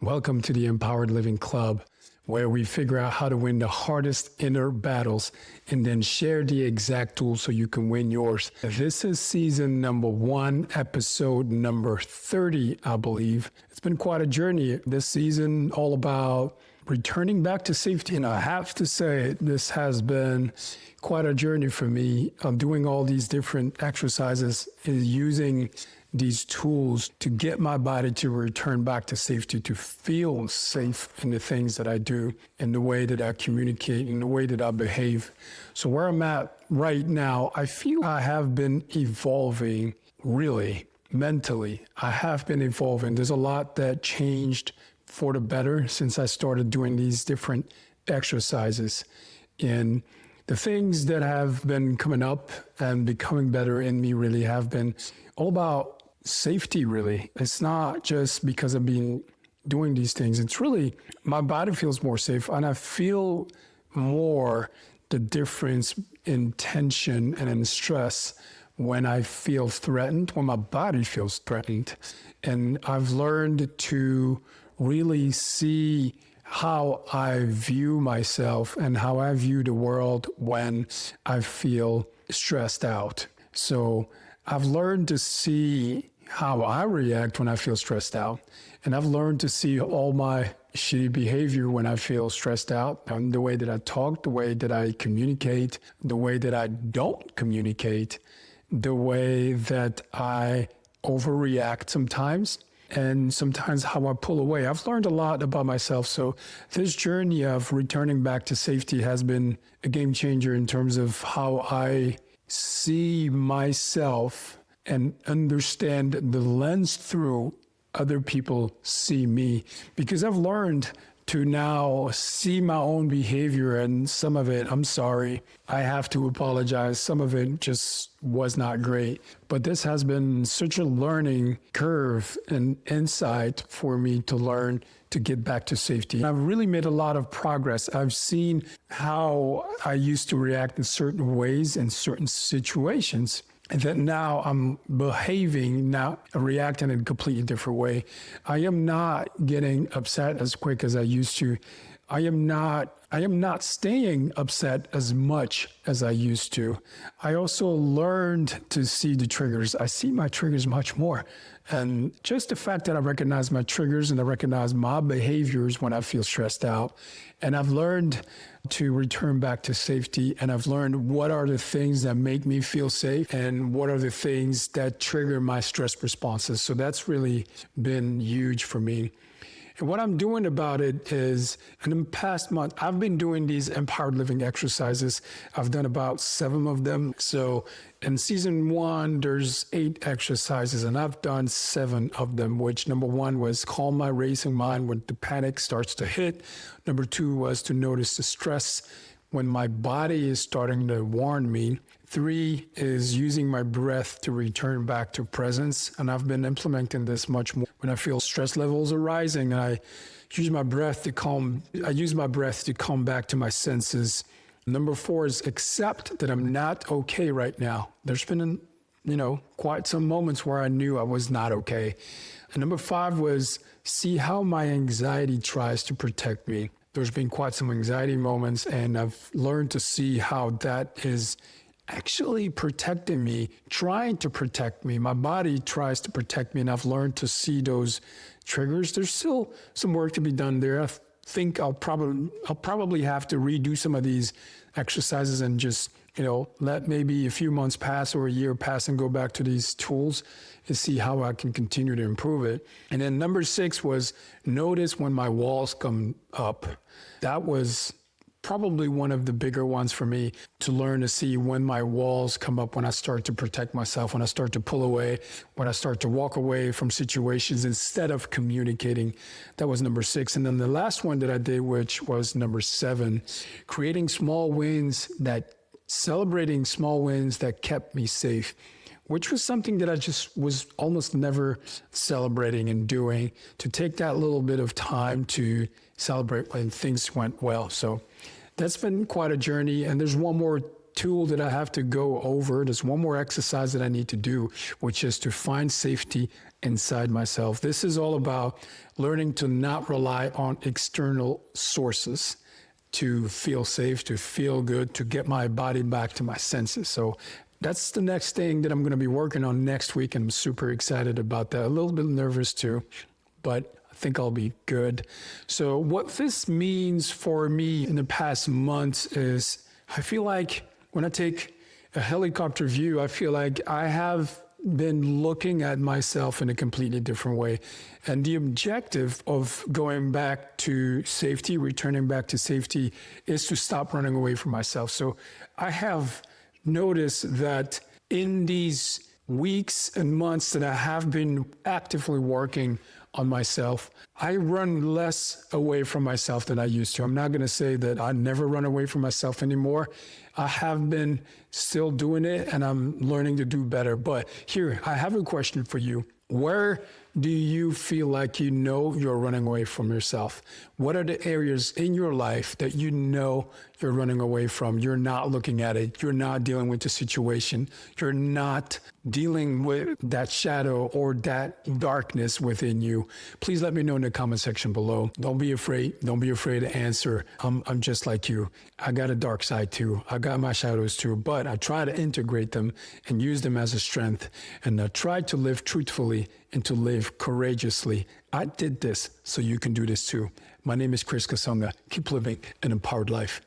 Welcome to the Empowered Living Club, where we figure out how to win the hardest inner battles and then share the exact tools so you can win yours. This is season number 1, episode number 30, I believe. It's been quite a journey this season, all about returning back to safety. And I have to say, this has been quite a journey for me. I'm doing all these different exercises and using these tools to get my body to return back to safety, to feel safe in the things that I do, in the way that I communicate, in the way that I behave. So where I'm at right now, I feel I have been evolving, really, mentally. I have been evolving. There's a lot that changed for the better since I started doing these different exercises. And the things that have been coming up and becoming better in me really have been all about safety, really. It's not just because I've been doing these things. It's really, my body feels more safe, and I feel more the difference in tension and in stress when I feel threatened, when my body feels threatened. And I've learned to really see how I view myself and how I view the world when I feel stressed out. So I've learned to see how I react when I feel stressed out. And I've learned to see all my shitty behavior when I feel stressed out, and the way that I talk, the way that I communicate, the way that I don't communicate, the way that I overreact sometimes, and sometimes how I pull away. I've learned a lot about myself. So this journey of returning back to safety has been a game changer in terms of how I see myself and understand the lens through other people see me. Because I've learned to now see my own behavior, and some of it, I'm sorry, I have to apologize. Some of it just was not great. But this has been such a learning curve and insight for me to learn to get back to safety. I've really made a lot of progress. I've seen how I used to react in certain ways in certain situations, and that now I'm behaving, now reacting in a completely different way. I am not getting upset as quick as I used to. I am not staying upset as much as I used to. I also learned to see the triggers. I see my triggers much more. And just the fact that I recognize my triggers and I recognize my behaviors when I feel stressed out. And I've learned to return back to safety. And I've learned what are the things that make me feel safe and what are the things that trigger my stress responses. So that's really been huge for me. And what I'm doing about it is, in the past month, I've been doing these empowered living exercises. I've done about 7 of them. So in season 1, there's 8 exercises, and I've done 7 of them, which number 1 was calm my racing mind when the panic starts to hit. Number 2 was to notice the stress when my body is starting to warn me. 3 is using my breath to return back to presence. And I've been implementing this much more. When I feel stress levels are rising, I use my breath to calm back to my senses. Number 4 is accept that I'm not okay right now. There's been, quite some moments where I knew I was not okay. And number 5 was see how my anxiety tries to protect me. There's been quite some anxiety moments, and I've learned to see how that is actually protecting me, trying to protect me. My body tries to protect me, and I've learned to see those triggers. There's still some work to be done there. I think I'll probably have to redo some of these exercises and just, let maybe a few months pass or a year pass and go back to these tools and see how I can continue to improve it. And then number 6 was notice when my walls come up. That was probably one of the bigger ones for me, to learn to see when my walls come up, when I start to protect myself, when I start to pull away, when I start to walk away from situations instead of communicating. That was number 6. And then the last one that I did, which was number 7, celebrating small wins that kept me safe, which was something that I just was almost never celebrating and doing, to take that little bit of time to celebrate when things went well. So that's been quite a journey. And there's one more tool that I have to go over. There's one more exercise that I need to do, which is to find safety inside myself. This is all about learning to not rely on external sources to feel safe, to feel good, to get my body back to my senses. So that's the next thing that I'm going to be working on next week. And I'm super excited about that. A little bit nervous too, but I think I'll be good. So what this means for me in the past months is I feel like when I take a helicopter view, I feel like I have been looking at myself in a completely different way. And the objective of going back to safety, returning back to safety, is to stop running away from myself. So I have noticed that in these weeks and months that I have been actively working on myself, I run less away from myself than I used to. I'm not going to say that I never run away from myself anymore. I have been still doing it, and I'm learning to do better. But here, I have a question for you. Where do you feel like you know you're running away from yourself? What are the areas in your life that you know you're running away from? You're not looking at it. You're not dealing with the situation. You're not dealing with that shadow or that darkness within you. Please let me know in the comment section below. Don't be afraid. Don't be afraid to answer. I'm just like you. I got a dark side too. I got my shadows too, but I try to integrate them and use them as a strength. And I try to live truthfully and to live courageously. I did this, so you can do this too. My name is Chris Kasonga. Keep living an empowered life.